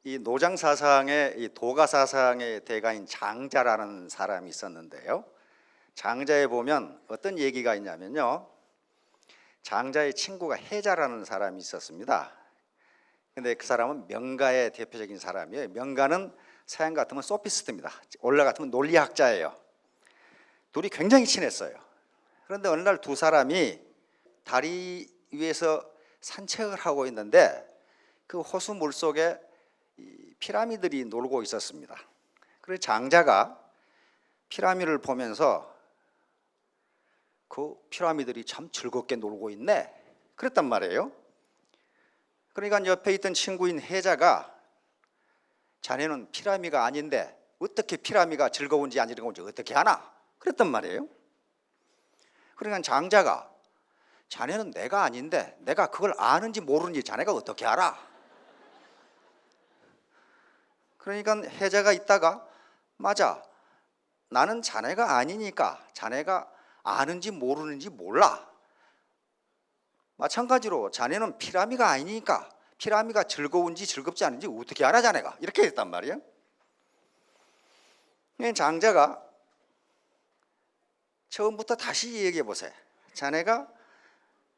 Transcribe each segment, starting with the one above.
이 노장 사상의 이 도가 사상의 대가인 장자라는 사람이 있었는데요. 장자에 보면 어떤 얘기가 있냐면요. 장자의 친구가 해자라는 사람이 있었습니다. 근데 그 사람은 명가의 대표적인 사람이에요. 명가는 서양 같으면 소피스트입니다. 원래 같으면 논리학자예요. 둘이 굉장히 친했어요. 그런데 어느 날 두 사람이 다리 위에서 산책을 하고 있는데 그 호수 물속에 피라미드들이 놀고 있었습니다. 그래서 장자가 피라미드를 보면서 그 피라미드들이 참 즐겁게 놀고 있네 그랬단 말이에요. 그러니까 옆에 있던 친구인 해자가 자네는 피라미드가 아닌데 어떻게 피라미드가 즐거운지 안 즐거운지 어떻게 아나? 그랬단 말이에요. 그러니까 장자가 자네는 내가 아닌데 내가 그걸 아는지 모르는지 자네가 어떻게 알아? 그러니까 해자가 있다가 맞아, 나는 자네가 아니니까 자네가 아는지 모르는지 몰라. 마찬가지로 자네는 피라미드가 아니니까 피라미드가 즐거운지 즐겁지 않은지 어떻게 알아 자네가? 이렇게 했단 말이에요. 장자가 처음부터 다시 얘기해 보세요. 자네가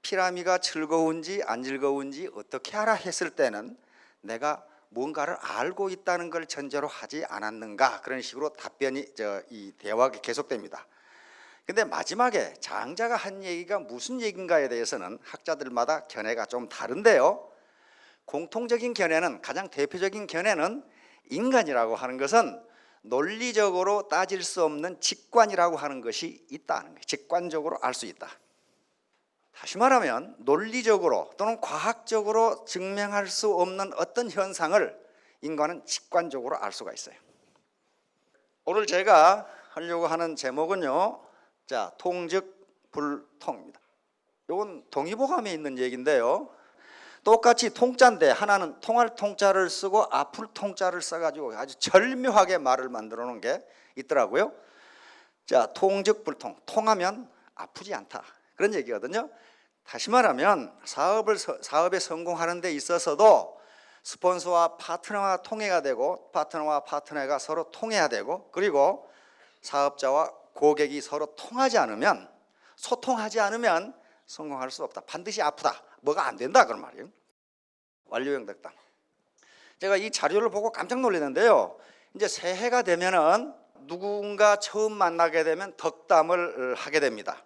피라미드가 즐거운지 안 즐거운지 어떻게 알아 했을 때는 내가 뭔가를 알고 있다는 걸 전제로 하지 않았는가, 그런 식으로 답변이 이 대화가 계속됩니다. 근데 마지막에 장자가 한 얘기가 무슨 얘기인가에 대해서는 학자들마다 견해가 좀 다른데요. 공통적인 견해는, 가장 대표적인 견해는 인간이라고 하는 것은 논리적으로 따질 수 없는 직관이라고 하는 것이 있다는 거예요. 직관적으로 알 수 있다. 다시 말하면 논리적으로 또는 과학적으로 증명할 수 없는 어떤 현상을 인간은 직관적으로 알 수가 있어요. 오늘 제가 하려고 하는 제목은요, 자, 통즉불통입니다. 이건 동의보감에 있는 얘기인데요. 똑같이 통자인데 하나는 통할 통자를 쓰고 아플 통자를 써가지고 아주 절묘하게 말을 만들어 놓은 게 있더라고요. 자, 통즉불통, 통하면 아프지 않다, 그런 얘기거든요. 다시 말하면 사업에 성공하는 데 있어서도 스폰서와 파트너와 통해야 되고 파트너와 파트너가 서로 통해야 되고, 그리고 사업자와 고객이 서로 통하지 않으면, 소통하지 않으면 성공할 수 없다. 반드시 아프다, 뭐가 안 된다, 그런 말이에요. 완료형 덕담. 제가 이 자료를 보고 깜짝 놀랐는데요. 이제 새해가 되면은 누군가 처음 만나게 되면 덕담을 하게 됩니다.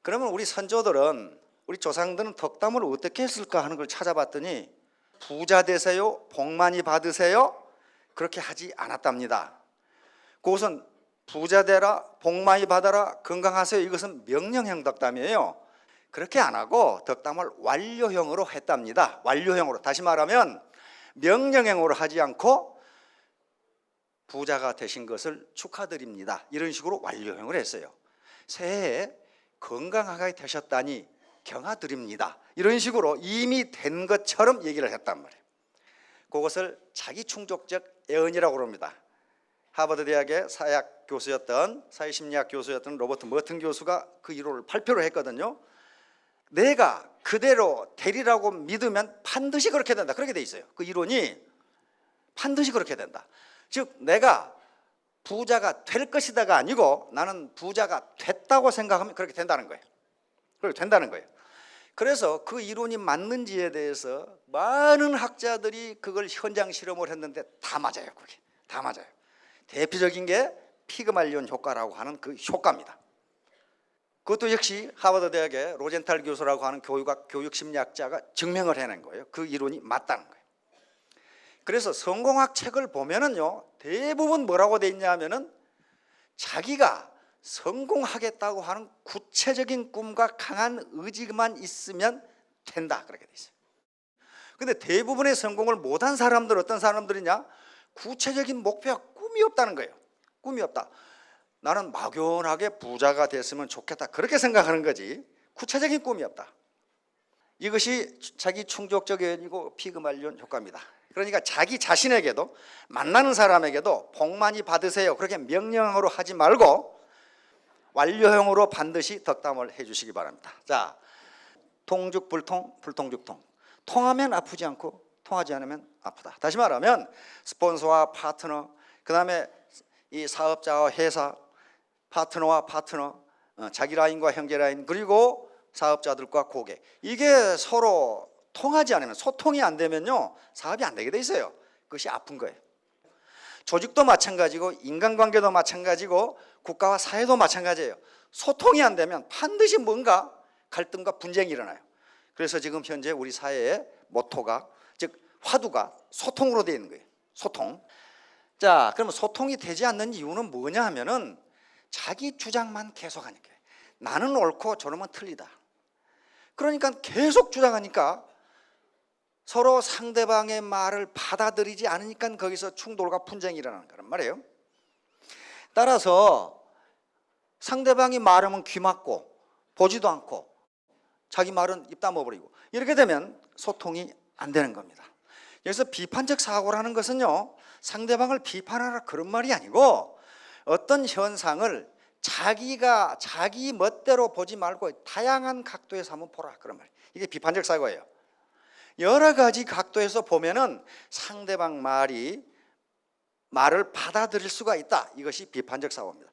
그러면 우리 선조들은, 우리 조상들은 덕담을 어떻게 했을까 하는 걸 찾아봤더니 부자 되세요, 복 많이 받으세요, 그렇게 하지 않았답니다. 그것은 부자 되라, 복 많이 받아라, 건강하세요, 이것은 명령형 덕담이에요. 그렇게 안 하고 덕담을 완료형으로 했답니다. 완료형으로. 다시 말하면 명령형으로 하지 않고 부자가 되신 것을 축하드립니다, 이런 식으로 완료형을 했어요. 새해에 건강하게 되셨다니 경하드립니다, 이런 식으로 이미 된 것처럼 얘기를 했단 말이에요. 그것을 자기충족적 애언이라고 합니다. 하버드 대학의 사회심리학 교수였던 로버트 머튼 교수가 그 이론을 발표를 했거든요. 내가 그대로 되리라고 믿으면 반드시 그렇게 된다, 그렇게 돼 있어요. 그 이론이 반드시 그렇게 된다. 즉 내가 부자가 될 것이다가 아니고 나는 부자가 됐다고 생각하면 그렇게 된다는 거예요. 그렇게 된다는 거예요. 그래서 그 이론이 맞는지에 대해서 많은 학자들이 그걸 현장 실험을 했는데 다 맞아요. 그게 다 맞아요. 대표적인 게 피그말리온 효과라고 하는 그 효과입니다. 그것도 역시 하버드 대학의 로젠탈 교수라고 하는 교육심리학자가 증명을 해낸 거예요. 그 이론이 맞다는 거예요. 그래서 성공학 책을 보면은요, 대부분 뭐라고 돼 있냐면은 자기가 성공하겠다고 하는 구체적인 꿈과 강한 의지만 있으면 된다, 그렇게 돼 있어요. 근데 대부분의 성공을 못한 사람들 어떤 사람들이냐? 구체적인 목표와 꿈이 없다는 거예요. 꿈이 없다. 나는 막연하게 부자가 됐으면 좋겠다, 그렇게 생각하는 거지 구체적인 꿈이 없다. 이것이 자기 충족적 애언이고 피그말리온 효과입니다. 그러니까 자기 자신에게도 만나는 사람에게도 복 많이 받으세요, 그렇게 명령으로 하지 말고 완료형으로 반드시 덕담을 해주시기 바랍니다. 자, 통즉불통, 불통즉통. 통하면 아프지 않고 통하지 않으면 아프다. 다시 말하면 스폰서와 파트너, 그 다음에 이 사업자와 회사, 파트너와 파트너, 자기 라인과 형제 라인, 그리고 사업자들과 고객, 이게 서로 통하지 않으면, 소통이 안 되면요 사업이 안 되게 돼 있어요. 그것이 아픈 거예요. 조직도 마찬가지고 인간관계도 마찬가지고 국가와 사회도 마찬가지예요. 소통이 안 되면 반드시 뭔가 갈등과 분쟁이 일어나요. 그래서 지금 현재 우리 사회의 모토가, 즉 화두가 소통으로 되어 있는 거예요. 소통. 자, 그러면 소통이 되지 않는 이유는 뭐냐 하면은 자기 주장만 계속하니까. 나는 옳고 저놈은 틀리다. 그러니까 계속 주장하니까 서로 상대방의 말을 받아들이지 않으니까 거기서 충돌과 분쟁이 일어나는 거란 말이에요. 따라서 상대방이 말하면 귀 막고 보지도 않고 자기 말은 입 다물어버리고, 이렇게 되면 소통이 안 되는 겁니다. 그래서 비판적 사고라는 것은요 상대방을 비판하라 그런 말이 아니고 어떤 현상을 자기가 자기 멋대로 보지 말고 다양한 각도에서 한번 보라 그런 말이에요. 이게 비판적 사고예요. 여러 가지 각도에서 보면은 상대방 말을 받아들일 수가 있다. 이것이 비판적 사고입니다.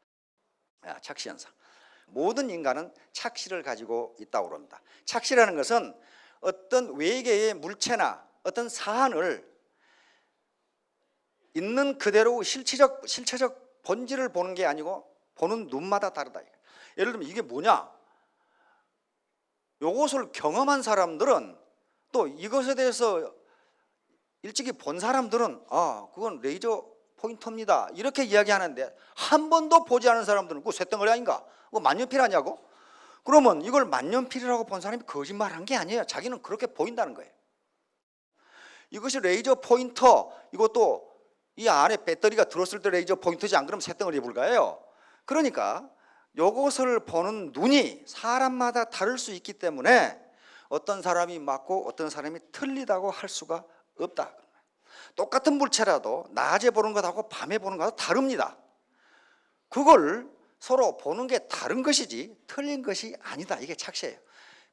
착시 현상. 모든 인간은 착시를 가지고 있다고 합니다. 착시라는 것은 어떤 외계의 물체나 어떤 사안을 있는 그대로 실체적 본질을 보는 게 아니고 보는 눈마다 다르다. 예를 들면 이게 뭐냐? 이것을 경험한 사람들은, 또 이것에 대해서 일찍이 본 사람들은 그건 레이저 포인터입니다 이렇게 이야기하는데, 한 번도 보지 않은 사람들은 그거 쇳덩어리 아닌가? 그거 만년필 아니냐고? 그러면 이걸 만년필이라고 본 사람이 거짓말한 게 아니에요. 자기는 그렇게 보인다는 거예요. 이것이 레이저 포인터, 이것도 이 안에 배터리가 들었을 때 레이저 포인터지, 안 그러면 쇳덩어리에 불과해요. 그러니까 이것을 보는 눈이 사람마다 다를 수 있기 때문에 어떤 사람이 맞고 어떤 사람이 틀리다고 할 수가 없다. 똑같은 물체라도 낮에 보는 것하고 밤에 보는 것하고 다릅니다. 그걸 서로 보는 게 다른 것이지 틀린 것이 아니다. 이게 착시예요.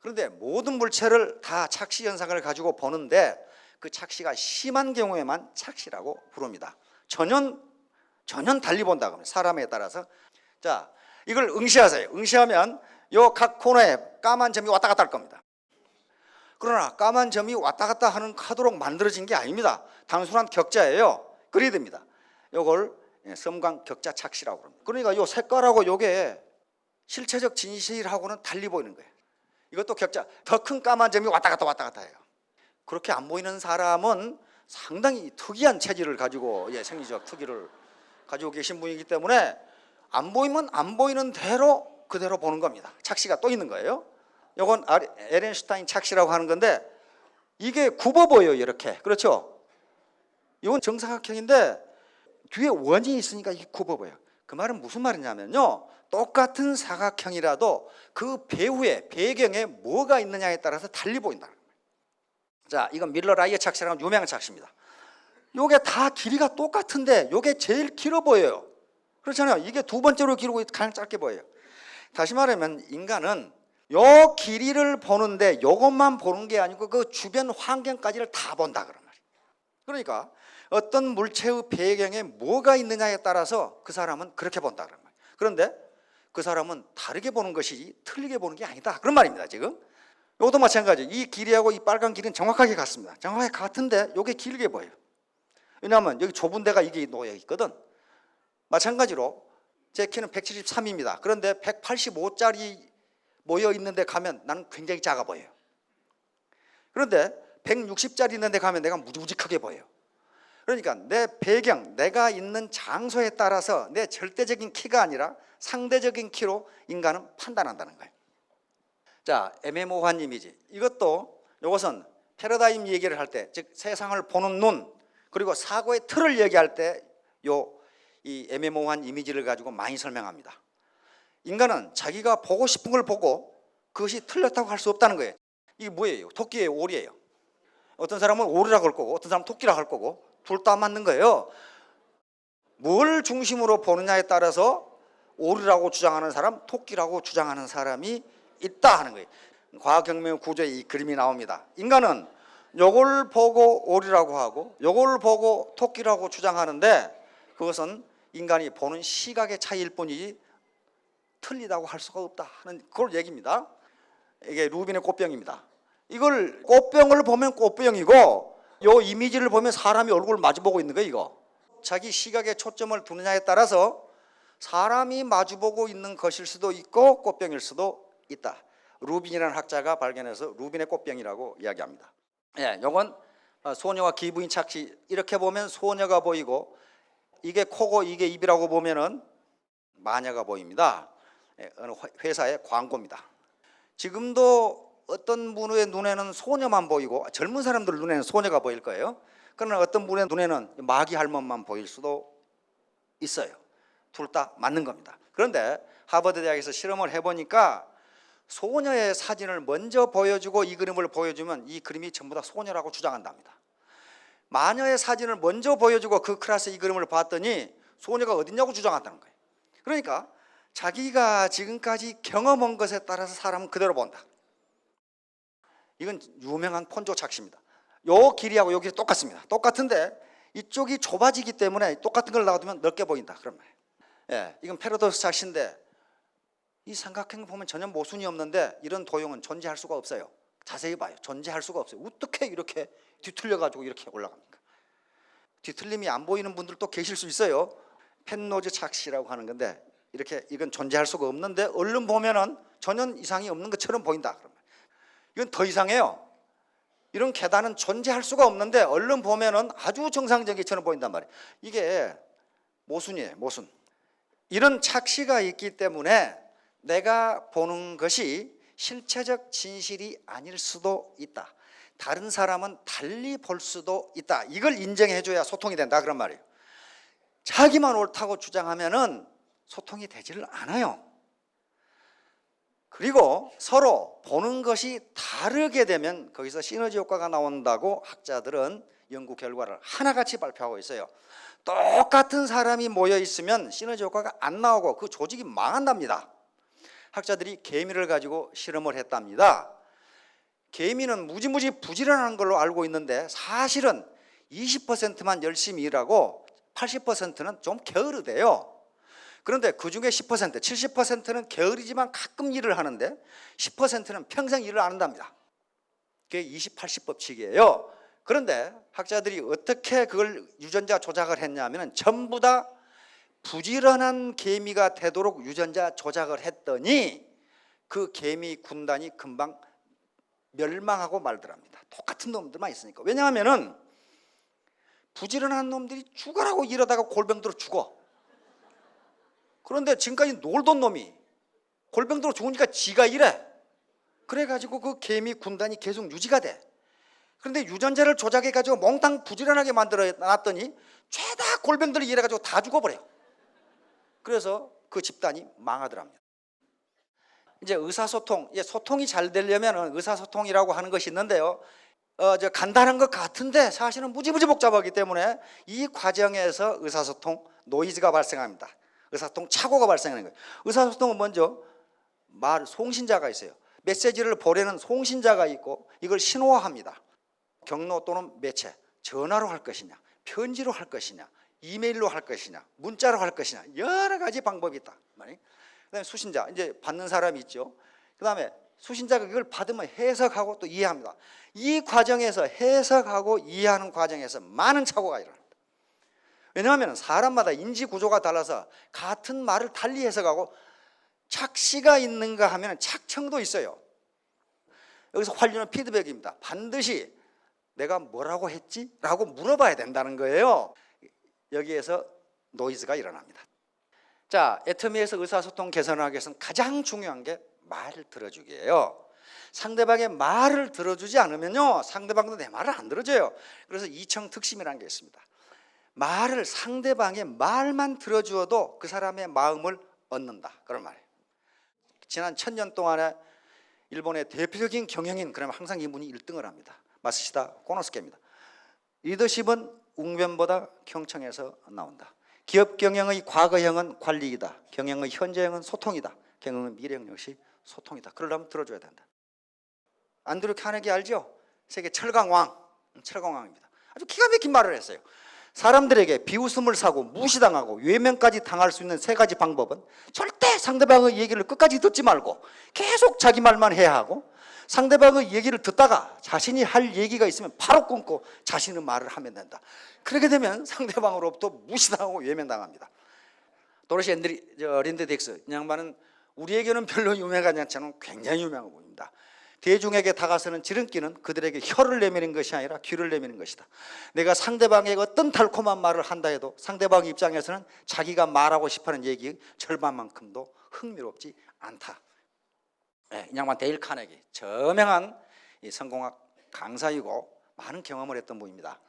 그런데 모든 물체를 다 착시 현상을 가지고 보는데 그 착시가 심한 경우에만 착시라고 부릅니다. 전혀 달리 본다 그러면 사람에 따라서. 자, 이걸 응시하세요. 응시하면 요 각 코너에 까만 점이 왔다 갔다 할 겁니다. 그러나 까만 점이 왔다 갔다 하는 카드로 만들어진 게 아닙니다. 단순한 격자예요. 그리드입니다. 요걸 섬광 격자 착시라고 합니다. 그러니까 요 색깔하고 요게 실체적 진실하고는 달리 보이는 거예요. 이것도 격자, 더 큰 까만 점이 왔다 갔다 해요. 그렇게 안 보이는 사람은 상당히 특이한 체질을 가지고, 생리적 특이를 가지고 계신 분이기 때문에 안 보이면 안 보이는 대로 그대로 보는 겁니다. 착시가 또 있는 거예요. 이건 에렌슈타인 착시라고 하는 건데, 이게 굽어 보여요. 이렇게. 그렇죠? 이건 정사각형인데 뒤에 원이 있으니까 이게 굽어 보여요. 그 말은 무슨 말이냐면요, 똑같은 사각형이라도 그 배경에 뭐가 있느냐에 따라서 달리 보인다. 자, 이건 밀러 라이어 착시라는 유명한 착시입니다. 요게 다 길이가 똑같은데 요게 제일 길어 보여요. 그렇잖아요. 이게 두 번째로 길고 가장 짧게 보여요. 다시 말하면 인간은 요 길이를 보는데 요것만 보는 게 아니고 그 주변 환경까지를 다 본다 그런 말이에요. 그러니까 어떤 물체의 배경에 뭐가 있느냐에 따라서 그 사람은 그렇게 본다 그런 말이에요. 그런데 그 사람은 다르게 보는 것이지 틀리게 보는 게 아니다 그런 말입니다. 지금 이것도 마찬가지. 이 길이하고 이 빨간 길이는 정확하게 같습니다. 정확하게 같은데 이게 길게 보여요. 왜냐하면 여기 좁은 데가 이게 놓여 있거든. 마찬가지로 제 키는 173입니다. 그런데 185짜리 모여 있는데 가면 나는 굉장히 작아 보여요. 그런데 160짜리 있는데 가면 내가 무지무지하게 보여요. 그러니까 내 배경, 내가 있는 장소에 따라서 내 절대적인 키가 아니라 상대적인 키로 인간은 판단한다는 거예요. 자, 애매모호한 이미지. 이것은 패러다임 얘기를 할 때, 즉 세상을 보는 눈, 그리고 사고의 틀을 얘기할 때 이 애매모호한 이미지를 가지고 많이 설명합니다. 인간은 자기가 보고 싶은 걸 보고 그것이 틀렸다고 할 수 없다는 거예요. 이게 뭐예요? 토끼예요? 오리예요? 어떤 사람은 오리라고 할 거고 어떤 사람은 토끼라고 할 거고 둘 다 맞는 거예요. 뭘 중심으로 보느냐에 따라서 오리라고 주장하는 사람, 토끼라고 주장하는 사람이 있다 하는 거예요. 과학혁명 구조에 이 그림이 나옵니다. 인간은 요걸 보고 오리라고 하고 요걸 보고 토끼라고 주장하는데 그것은 인간이 보는 시각의 차이일 뿐이지 틀리다고 할 수가 없다 하는 그걸 얘기입니다. 이게 루빈의 꽃병입니다. 이걸 꽃병을 보면 꽃병이고 요 이미지를 보면 사람이 얼굴을 마주보고 있는 거예요. 이거 자기 시각에 초점을 두느냐에 따라서 사람이 마주보고 있는 것일 수도 있고 꽃병일 수도 있다. 루빈이라는 학자가 발견해서 루빈의 꽃병이라고 이야기합니다. 예, 요건 소녀와 기부인 착시 이렇게 보면 소녀가 보이고 이게 코고 이게 입이라고 보면은 마녀가 보입니다. 예, 어느 회사의 광고입니다. 지금도 어떤 분의 눈에는 소녀만 보이고 젊은 사람들 눈에는 소녀가 보일 거예요. 그러나 어떤 분의 눈에는 마귀 할멈만 보일 수도 있어요. 둘 다 맞는 겁니다. 그런데 하버드 대학에서 실험을 해보니까 소녀의 사진을 먼저 보여주고 이 그림을 보여주면 이 그림이 전부 다 소녀라고 주장한답니다. 마녀의 사진을 먼저 보여주고 그 클래스 이 그림을 봤더니 소녀가 어딨냐고 주장한다는 거예요. 그러니까 자기가 지금까지 경험한 것에 따라서 사람은 그대로 본다. 이건 유명한 폰조 착시입니다. 요 길이하고 여기 똑같습니다. 똑같은데 이쪽이 좁아지기 때문에 똑같은 걸 놔두면 넓게 보인다 그런 말이에요. 예, 이건 패러독스 착시인데 이 삼각형 보면 전혀 모순이 없는데 이런 도형은 존재할 수가 없어요. 자세히 봐요. 존재할 수가 없어요. 어떻게 이렇게 뒤틀려가지고 이렇게 올라갑니까? 뒤틀림이 안 보이는 분들도 계실 수 있어요. 펜노즈 착시라고 하는 건데 이렇게 이건 존재할 수가 없는데 얼른 보면은 전혀 이상이 없는 것처럼 보인다. 그러면 이건 더 이상해요. 이런 계단은 존재할 수가 없는데 얼른 보면은 아주 정상적인 것처럼 보인단 말이에요. 이게 모순이에요. 모순. 이런 착시가 있기 때문에 내가 보는 것이 실체적 진실이 아닐 수도 있다. 다른 사람은 달리 볼 수도 있다. 이걸 인정해 줘야 소통이 된다 그런 말이에요. 자기만 옳다고 주장하면은 소통이 되지를 않아요. 그리고 서로 보는 것이 다르게 되면 거기서 시너지 효과가 나온다고 학자들은 연구 결과를 하나같이 발표하고 있어요. 똑같은 사람이 모여 있으면 시너지 효과가 안 나오고 그 조직이 망한답니다. 학자들이 개미를 가지고 실험을 했답니다. 개미는 무지무지 부지런한 걸로 알고 있는데 사실은 20%만 열심히 일하고 80%는 좀 게으르대요. 그런데 그중에 10%, 70%는 게으르지만 가끔 일을 하는데 10%는 평생 일을 안 한답니다. 그게 20-80 법칙이에요. 그런데 학자들이 어떻게 그걸 유전자 조작을 했냐면 전부 다 부지런한 개미가 되도록 유전자 조작을 했더니 그 개미 군단이 금방 멸망하고 말더랍니다. 똑같은 놈들만 있으니까. 왜냐하면 부지런한 놈들이 죽어라고 이러다가 골병들어 죽어. 그런데 지금까지 놀던 놈이 골병들어 죽으니까 지가 이래. 그래가지고 그 개미 군단이 계속 유지가 돼. 그런데 유전자를 조작해가지고 몽땅 부지런하게 만들어 놨더니 죄다 골병들이 이래가지고 다 죽어버려요. 그래서 그 집단이 망하더랍니다. 이제 의사소통, 소통이 잘 되려면 의사소통이라고 하는 것이 있는데요. 간단한 것 같은데 사실은 무지무지 복잡하기 때문에 이 과정에서 의사소통 노이즈가 발생합니다. 의사소통 착오가 발생하는 거예요. 의사소통은 먼저 송신자가 있어요. 메시지를 보내는 송신자가 있고 이걸 신호화합니다. 경로 또는 매체, 전화로 할 것이냐, 편지로 할 것이냐, 이메일로 할 것이냐, 문자로 할 것이냐 여러 가지 방법이 있다. 그다음에 수신자, 이제 받는 사람이 있죠. 그다음에 수신자가 이걸 받으면 해석하고 또 이해합니다. 이 과정에서 해석하고 이해하는 과정에서 많은 착오가 일어납니다. 왜냐하면 사람마다 인지 구조가 달라서 같은 말을 달리 해석하고 착시가 있는가 하면 착청도 있어요. 여기서 활류는 피드백입니다. 반드시 내가 뭐라고 했지? 라고 물어봐야 된다는 거예요. 여기에서 노이즈가 일어납니다. 자, 애터미에서 의사소통 개선을 하기 위해서는 가장 중요한 게 말을 들어주기예요. 상대방의 말을 들어주지 않으면요 상대방도 내 말을 안 들어줘요. 그래서 이청특심이라는 게 있습니다. 말을 상대방의 말만 들어주어도 그 사람의 마음을 얻는다 그런 말이에요. 지난 1000년 동안에 일본의 대표적인 경영인, 그러면 항상 이분이 1등을 합니다. 마쓰시다 고노스케입니다. 리더십은 웅변보다 경청에서 나온다. 기업 경영의 과거형은 관리이다. 경영의 현재형은 소통이다. 경영의 미래형 역시 소통이다. 그러려면 들어줘야 된다. 안드류 카네기 알죠? 세계 철강왕입니다. 아주 기가 막힌 말을 했어요. 사람들에게 비웃음을 사고 무시당하고 외면까지 당할 수 있는 세 가지 방법은 절대 상대방의 얘기를 끝까지 듣지 말고 계속 자기 말만 해야 하고, 상대방의 얘기를 듣다가 자신이 할 얘기가 있으면 바로 끊고 자신의 말을 하면 된다. 그렇게 되면 상대방으로부터 무시당하고 외면당합니다. 도로시 린드 딕스, 이 양반은 우리에게는 별로 유명하지 않지만 굉장히 유명한 분입니다. 대중에게 다가서는 지름길은 그들에게 혀를 내미는 것이 아니라 귀를 내미는 것이다. 내가 상대방에게 어떤 달콤한 말을 한다 해도 상대방 입장에서는 자기가 말하고 싶어하는 얘기 절반만큼도 흥미롭지 않다. 이 양반 데일 카네기, 저명한 성공학 강사이고 많은 경험을 했던 분입니다.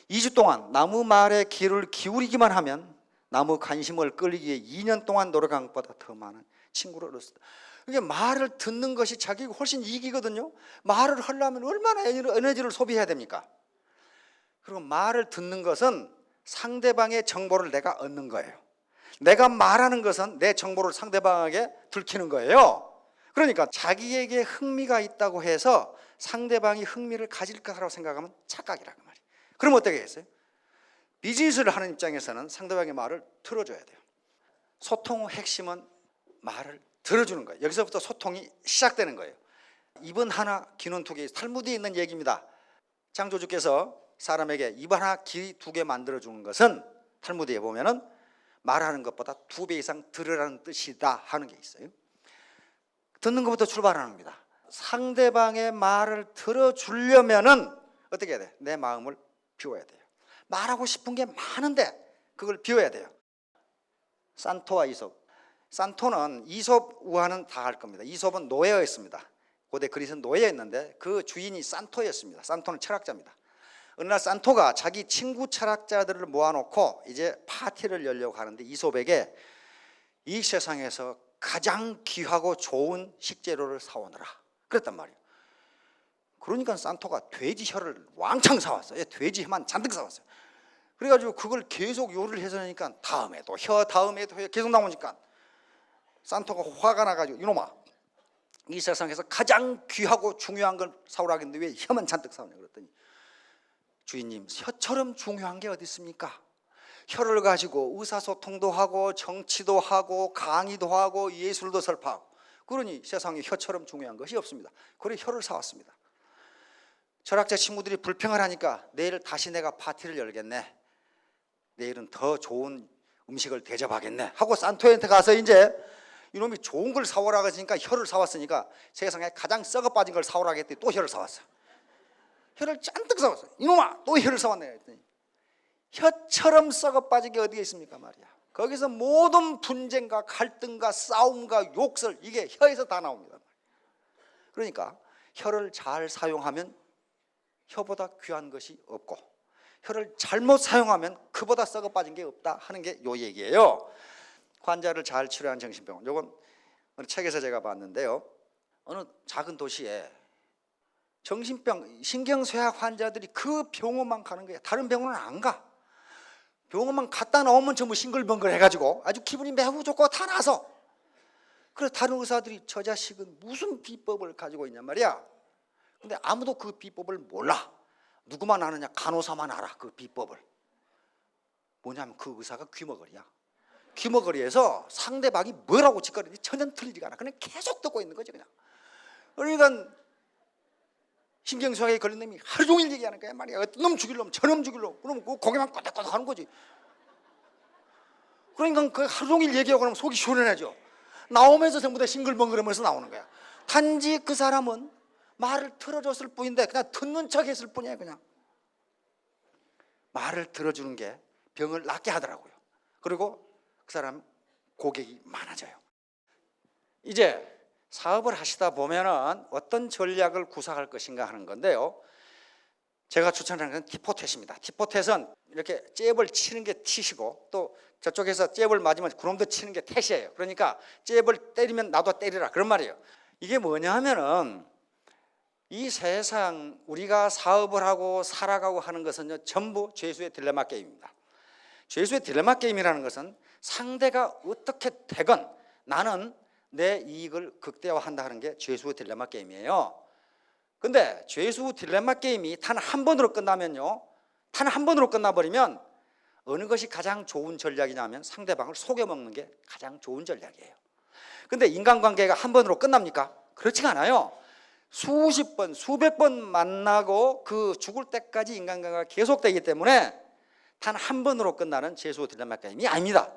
2주 동안 나무 말에 귀를 기울이기만 하면 나무 관심을 끌기 위해 2년 동안 노력한 것보다 더 많은 친구를 얻었습니다. 이게 말을 듣는 것이 자기가 훨씬 이익이거든요. 말을 하려면 얼마나 에너지를 소비해야 됩니까? 그리고 말을 듣는 것은 상대방의 정보를 내가 얻는 거예요. 내가 말하는 것은 내 정보를 상대방에게 들키는 거예요. 그러니까 자기에게 흥미가 있다고 해서 상대방이 흥미를 가질 거라고 생각하면 착각이라는 말이에요. 그럼 어떻게 했어요? 비즈니스를 하는 입장에서는 상대방의 말을 들어줘야 돼요. 소통의 핵심은 말을 들어주는 거예요. 여기서부터 소통이 시작되는 거예요. 입은 하나 귀는 두 개, 탈무드에 있는 얘기입니다. 창조주께서 사람에게 입 하나 귀 두 개 만들어주는 것은 탈무드에 보면은 말하는 것보다 2배 이상 들으라는 뜻이다 하는 게 있어요. 듣는 것부터 출발하는 겁니다. 상대방의 말을 들어주려면은 어떻게 해야 돼? 내 마음을 비워야 돼요. 말하고 싶은 게 많은데 그걸 비워야 돼요. 산토와 이솝. 산토는 이솝 우화는 다 알 겁니다. 이솝은 노예였습니다. 고대 그리스는 노예였는데 그 주인이 산토였습니다. 산토는 철학자입니다. 어느 날 산토가 자기 친구 철학자들을 모아놓고 이제 파티를 열려고 하는데 이솝에게 이 세상에서 가장 귀하고 좋은 식재료를 사오너라 그랬단 말이에요. 그러니까 산토가 돼지 혀를 왕창 사왔어요. 돼지 혀만 잔뜩 사왔어요. 그래가지고 그걸 계속 요리를 해서 하니까 다음에도 혀 계속 나오니까 산토가 화가 나가지고 이놈아, 이 세상에서 가장 귀하고 중요한 걸 사오라 했는데 왜 혀만 잔뜩 사오냐 그랬더니, 주인님, 혀처럼 중요한 게 어디 있습니까? 혀를 가지고 의사소통도 하고 정치도 하고 강의도 하고 예술도 설파하고, 그러니 세상에 혀처럼 중요한 것이 없습니다. 그래 혀를 사왔습니다. 철학자 친구들이 불평을 하니까 내일 다시 내가 파티를 열겠네, 내일은 더 좋은 음식을 대접하겠네 하고 산토한테 가서 이제 이놈이 좋은 걸 사오라고 했으니까 혀를 사왔으니까 세상에 가장 썩어 빠진 걸 사오라고 했더니 또 혀를 사왔어. 혀를 잔뜩 사왔어. 이놈아, 또 혀를 사왔네 했더니, 혀처럼 썩어 빠진 게 어디에 있습니까 말이야. 거기서 모든 분쟁과 갈등과 싸움과 욕설, 이게 혀에서 다 나옵니다. 그러니까 혀를 잘 사용하면 혀보다 귀한 것이 없고, 혀를 잘못 사용하면 그보다 썩어 빠진 게 없다 하는 게 요 얘기예요. 환자를 잘 치료한 정신병원, 요건 어느 책에서 제가 봤는데요, 어느 작은 도시에 정신병, 신경쇠약 환자들이 그 병원만 가는 거예요. 다른 병원은 안 가. 병원만 갔다 나오면 전부 싱글벙글 해가지고 아주 기분이 매우 좋고 다 나서, 그래서 다른 의사들이 저 자식은 무슨 비법을 가지고 있냔 말이야. 근데 아무도 그 비법을 몰라. 누구만 아느냐? 간호사만 알아. 그 비법을. 뭐냐면 그 의사가 귀머거리야. 귀머거리에서 상대방이 뭐라고 짓거리는지 전혀 틀리지가 않아. 그냥 계속 듣고 있는 거지 그냥. 그러니까 신경쇠약에 걸린 놈이 하루 종일 얘기하는 거야 말이야. 어떤 놈 죽일 놈, 저놈 죽일 놈. 그러면 그 고개만 끄덕끄덕 하는 거지. 그러니까 그 하루 종일 얘기하고 그러면 속이 시원해져. 나오면서 전부 다 싱글벙글하면서 나오는 거야. 단지 그 사람은 말을 들어줬을 뿐인데 그냥 듣는 척 했을 뿐이야. 그냥 말을 들어주는 게 병을 낫게 하더라고요. 그리고 그 사람 고객이 많아져요. 이제 사업을 하시다 보면은 어떤 전략을 구사할 것인가 하는 건데요, 제가 추천하는 건 티포텟입니다. 티포텟은 이렇게 잽을 치는 게 티시고, 또 저쪽에서 잽을 맞으면 그놈도 치는 게 텟이에요. 그러니까 잽을 때리면 나도 때리라 그런 말이에요. 이게 뭐냐 하면은, 이 세상 우리가 사업을 하고 살아가고 하는 것은요, 전부 죄수의 딜레마 게임입니다. 죄수의 딜레마 게임이라는 것은 상대가 어떻게 되건 나는 내 이익을 극대화한다 하는 게 죄수의 딜레마 게임이에요. 근데 죄수 딜레마 게임이 단 한 번으로 끝나면요, 단 한 번으로 끝나버리면 어느 것이 가장 좋은 전략이냐면 상대방을 속여먹는 게 가장 좋은 전략이에요. 근데 인간관계가 한 번으로 끝납니까? 그렇지가 않아요. 수십 번, 수백 번 만나고 그 죽을 때까지 인간관계가 계속되기 때문에 단 한 번으로 끝나는 죄수 딜레마 게임이 아닙니다.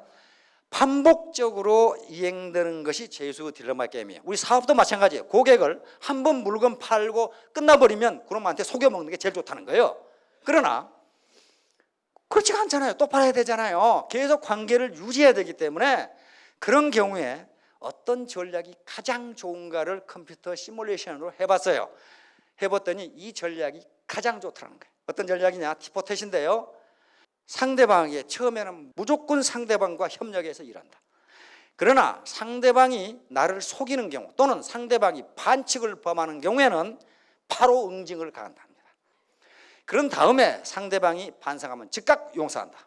반복적으로 이행되는 것이 죄수 딜레마 게임이에요. 우리 사업도 마찬가지예요. 고객을 한 번 물건 팔고 끝나버리면 그놈한테 속여먹는 게 제일 좋다는 거예요. 그러나 그렇지가 않잖아요. 또 팔아야 되잖아요. 계속 관계를 유지해야 되기 때문에 그런 경우에 어떤 전략이 가장 좋은가를 컴퓨터 시뮬레이션으로 해봤어요. 해봤더니 이 전략이 가장 좋다는 거예요. 어떤 전략이냐? 티포텟인데요. 상대방에게 처음에는 무조건 상대방과 협력해서 일한다. 그러나 상대방이 나를 속이는 경우 또는 상대방이 반칙을 범하는 경우에는 바로 응징을 가한답니다. 그런 다음에 상대방이 반성하면 즉각 용서한다.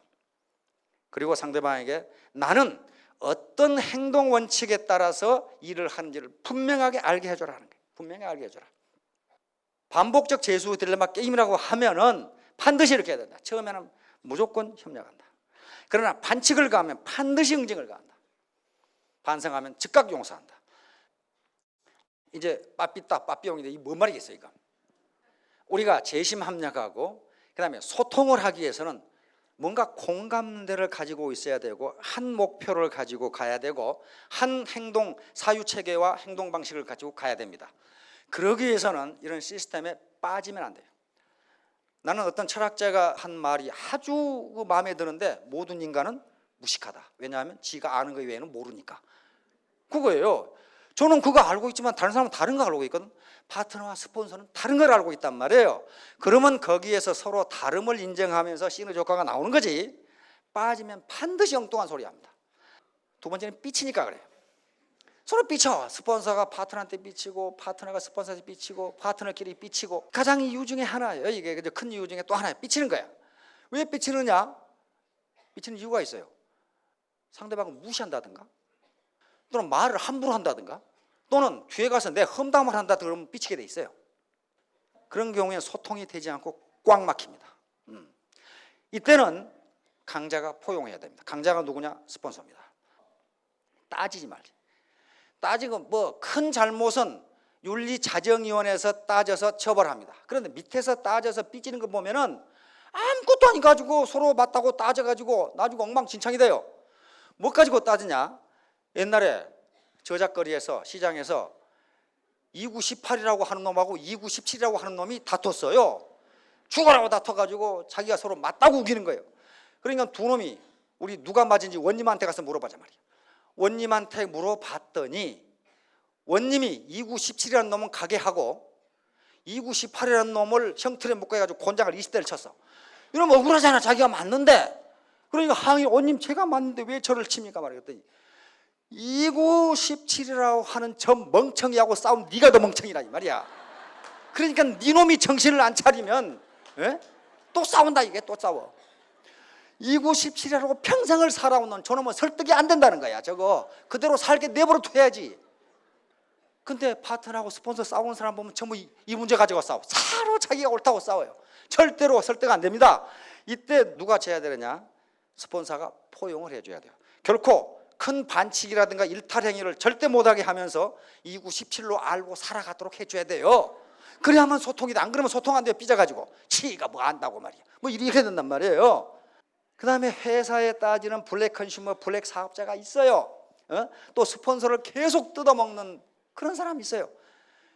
그리고 상대방에게 나는 어떤 행동 원칙에 따라서 일을 하는지를 분명하게 알게 해줘라는 거예요. 분명히 알게 해줘라. 반복적 죄수 딜레마 게임이라고 하면은 반드시 이렇게 해야 된다. 처음에는 무조건 협력한다. 그러나 반칙을 가하면 반드시 응징을 가한다. 반성하면 즉각 용서한다. 이제 빠삐따 빠삐용인데 이 뭔 말이겠어요 이거? 우리가 재심 합력하고 그다음에 소통을 하기 위해서는 뭔가 공감대를 가지고 있어야 되고 한 목표를 가지고 가야 되고 한 행동 사유체계와 행동 방식을 가지고 가야 됩니다. 그러기 위해서는 이런 시스템에 빠지면 안 돼요. 나는 어떤 철학자가 한 말이 아주 마음에 드는데 모든 인간은 무식하다. 왜냐하면 지가 아는 것 외에는 모르니까. 그거예요. 저는 그거 알고 있지만 다른 사람은 다른 거 알고 있거든. 파트너와 스폰서는 다른 걸 알고 있단 말이에요. 그러면 거기에서 서로 다름을 인정하면서 시너지 효과가 나오는 거지. 빠지면 반드시 엉뚱한 소리 합니다. 두 번째는 삐치니까 그래요. 서로 삐쳐. 스폰서가 파트너한테 삐치고 파트너가 스폰서한테 삐치고 파트너끼리 삐치고 가장 이유 중에 하나예요. 이게 큰 이유 중에 또 하나예요. 삐치는 거야. 왜 삐치느냐? 삐치는 이유가 있어요. 상대방을 무시한다든가 또는 말을 함부로 한다든가 또는 뒤에 가서 내 험담을 한다 그러면 삐치게 돼 있어요. 그런 경우에 소통이 되지 않고 꽉 막힙니다. 이때는 강자가 포용해야 됩니다. 강자가 누구냐? 스폰서입니다. 따지지 말지. 따지고 뭐 큰 잘못은 윤리자정위원회에서 따져서 처벌합니다. 그런데 밑에서 따져서 삐지는 거 보면은 아무것도 아닌 가지고 서로 맞다고 따져가지고 나중에 엉망진창이 돼요. 뭐 가지고 따지냐? 옛날에 저작거리에서 시장에서 2918이라고 하는 놈하고 2917이라고 하는 놈이 다퉜어요. 죽어라고 다퉈가지고 자기가 서로 맞다고 우기는 거예요. 그러니까 두 놈이 우리 누가 맞은지 원님한테 가서 물어보자 말이야. 원님한테 물어봤더니 원님이 2917이라는 놈은 가게 하고 2918이라는 놈을 형틀에 묶어가지고 곤장을 20대를 쳤어. 이러면 억울하잖아. 자기가 맞는데. 그러니까 항의 원님 제가 맞는데 왜 저를 칩니까 말이었더니 2917이라고 하는 저 멍청이하고 싸우면 네가 더 멍청이라니 말이야. 그러니까 네 놈이 정신을 안 차리면 또 싸운다. 이게 또 싸워. 2917이라고 평생을 살아오는 저놈은 설득이 안 된다는 거야. 저거 그대로 살게 내버려 둬야지. 근데 파트너하고 스폰서 싸우는 사람 보면 전부 이 문제 가지고 싸워. 서로 자기가 옳다고 싸워요. 절대로 설득 안 됩니다. 이때 누가 져야 되느냐? 스폰서가 포용을 해줘야 돼요. 결코 큰 반칙이라든가 일탈 행위를 절대 못하게 하면서 2917로 알고 살아가도록 해줘야 돼요. 그래야만 소통이 돼. 안 그러면 소통 안 돼요. 삐져가지고 지가 뭐 안다고 말이야. 뭐 이렇게 된단 말이에요. 그 다음에 회사에 따지는 블랙 컨슈머, 블랙 사업자가 있어요. 또 스폰서를 계속 뜯어먹는 그런 사람이 있어요.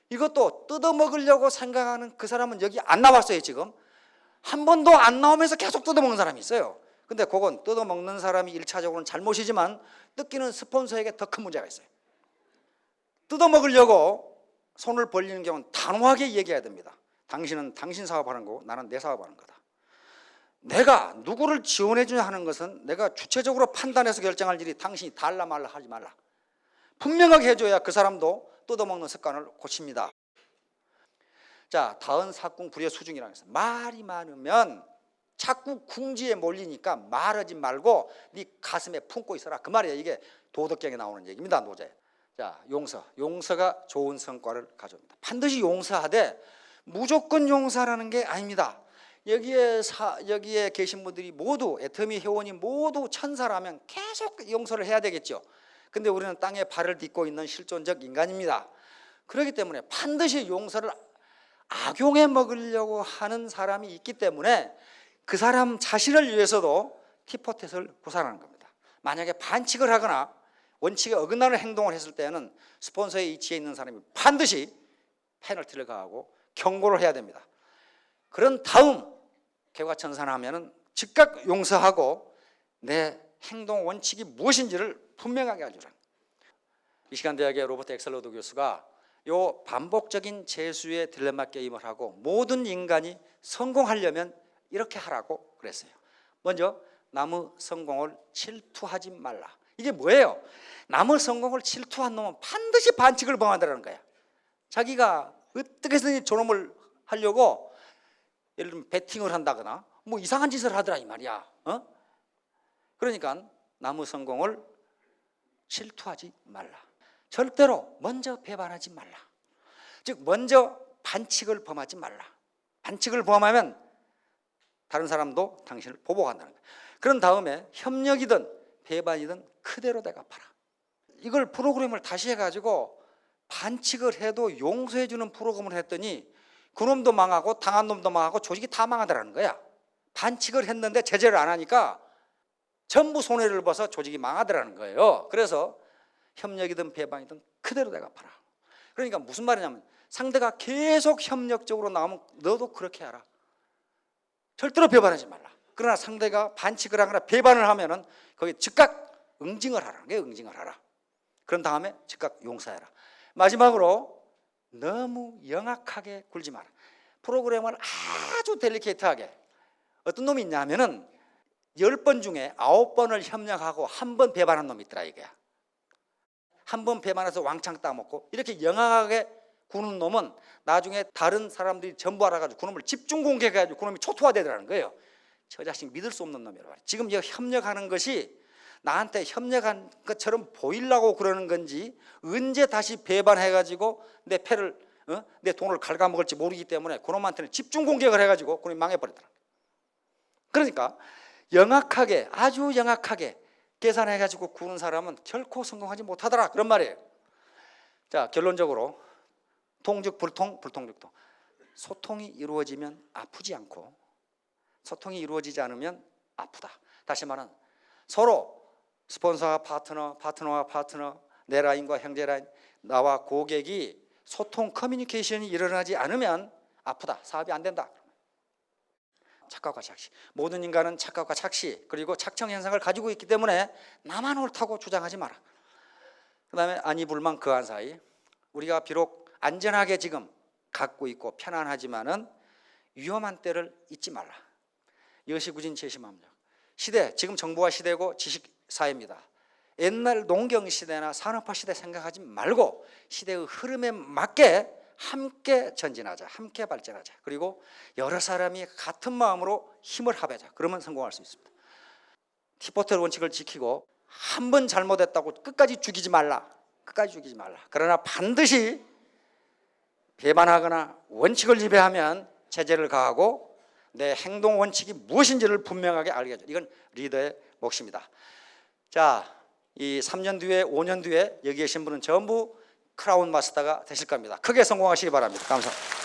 이것도 뜯어먹으려고 생각하는 그 사람은 여기 안 나왔어요. 지금 한 번도 안 나오면서 계속 뜯어먹는 사람이 있어요. 근데 그건 뜯어먹는 사람이 1차적으로는 잘못이지만 뜯기는 스폰서에게 더 큰 문제가 있어요. 뜯어먹으려고 손을 벌리는 경우는 단호하게 얘기해야 됩니다. 당신은 당신 사업하는 거고 나는 내 사업하는 거다. 내가 누구를 지원해 주냐 하는 것은 내가 주체적으로 판단해서 결정할 일이 당신이 달라 말라 하지 말라. 분명하게 해줘야 그 사람도 뜯어먹는 습관을 고칩니다. 자, 다은 사궁 불의 수중이라는 것은 말이 많으면 자꾸 궁지에 몰리니까 말하지 말고 네 가슴에 품고 있어라. 그 말이야. 이게 도덕경에 나오는 얘기입니다. 노제. 자, 용서가 좋은 성과를 가져옵니다. 반드시 용서하되 무조건 용서라는 게 아닙니다. 여기에 계신 분들이 모두 애터미 회원이 모두 천사라면 계속 용서를 해야 되겠죠. 근데 우리는 땅에 발을 딛고 있는 실존적 인간입니다. 그렇기 때문에 반드시 용서를 악용해 먹으려고 하는 사람이 있기 때문에 그 사람 자신을 위해서도 티포텟을 구사하는 겁니다. 만약에 반칙을 하거나 원칙에 어긋나는 행동을 했을 때는 스폰서의 위치에 있는 사람이 반드시 페널티를 가하고 경고를 해야 됩니다. 그런 다음 개과천선하면은 즉각 용서하고 내 행동 원칙이 무엇인지를 분명하게 알려라. 미시간 대학의 로버트 엑셀러드 교수가 요 반복적인 재수의 딜레마 게임을 하고 모든 인간이 성공하려면 이렇게 하라고 그랬어요. 먼저 남의 성공을 질투하지 말라. 이게 뭐예요? 남의 성공을 질투한 놈은 반드시 반칙을 범한다는 거야. 자기가 어떻게 해서든 존엄을 하려고 예를 들면 베팅을 한다거나 뭐 이상한 짓을 하더라 이 말이야. 그러니까 남의 성공을 질투하지 말라. 절대로 먼저 배반하지 말라. 즉 먼저 반칙을 범하지 말라. 반칙을 범하면 다른 사람도 당신을 보복한다는 거예요. 그런 다음에 협력이든 배반이든 그대로 대갚아라. 이걸 프로그램을 다시 해가지고 반칙을 해도 용서해 주는 프로그램을 했더니 그놈도 망하고 당한 놈도 망하고 조직이 다 망하더라는 거야. 반칙을 했는데 제재를 안 하니까 전부 손해를 봐서 조직이 망하더라는 거예요. 그래서 협력이든 배반이든 그대로 대갚아라. 그러니까 무슨 말이냐면 상대가 계속 협력적으로 나오면 너도 그렇게 하라. 절대로 배반하지 말라. 그러나 상대가 반칙을 하거나 배반을 하면은 거기에 즉각 응징을 하라는 게 응징을 하라. 그런 다음에 즉각 용서해라. 마지막으로 너무 영악하게 굴지 마라. 프로그램을 아주 델리케이트하게 어떤 놈이 있냐면은 10번 중에 9번을 협력하고 한 번 배반한 놈이 있더라 이거야. 한 번 배반해서 왕창 따먹고 이렇게 영악하게 구는 놈은 나중에 다른 사람들이 전부 알아가지고 그놈을 집중 공격해가지고 그놈이 초토화되더라는 거예요. 저 자식 믿을 수 없는 놈이라 말이야. 지금 이 협력하는 것이 나한테 협력한 것처럼 보이려고 그러는 건지 언제 다시 배반해가지고 내 패를 내 돈을 갉아먹을지 모르기 때문에 그놈한테는 집중 공격을 해가지고 그놈이 망해버리더라. 그러니까 영악하게 아주 영악하게 계산해가지고 구는 사람은 결코 성공하지 못하더라 그런 말이에요. 자 결론적으로 통즉 불통, 불통즉 통. 소통이 이루어지면 아프지 않고 소통이 이루어지지 않으면 아프다. 다시 말하면 서로 스폰서와 파트너, 파트너와 파트너, 내 라인과 형제 라인, 나와 고객이 소통 커뮤니케이션이 일어나지 않으면 아프다. 사업이 안 된다. 착각과 착시. 모든 인간은 착각과 착시 그리고 착청 현상을 가지고 있기 때문에 나만 옳다고 주장하지 마라. 그 다음에 아니불만 그한 사이. 우리가 비록 안전하게 지금 갖고 있고 편안하지만은 위험한 때를 잊지 말라. 여시구진 제시맘력. 시대, 지금 정보화 시대고 지식 사회입니다. 옛날 농경 시대나 산업화 시대 생각하지 말고 시대의 흐름에 맞게 함께 전진하자, 함께 발전하자. 그리고 여러 사람이 같은 마음으로 힘을 합하자. 그러면 성공할 수 있습니다. 티포텟 원칙을 지키고 한 번 잘못했다고 끝까지 죽이지 말라. 끝까지 죽이지 말라. 그러나 반드시 배반하거나 원칙을 지배하면 제재를 가하고 내 행동 원칙이 무엇인지를 분명하게 알게 해줘. 이건 리더의 몫입니다. 자, 이 3년 뒤에 5년 뒤에 여기 계신 분은 전부 크라운 마스터가 되실 겁니다. 크게 성공하시기 바랍니다. 감사합니다.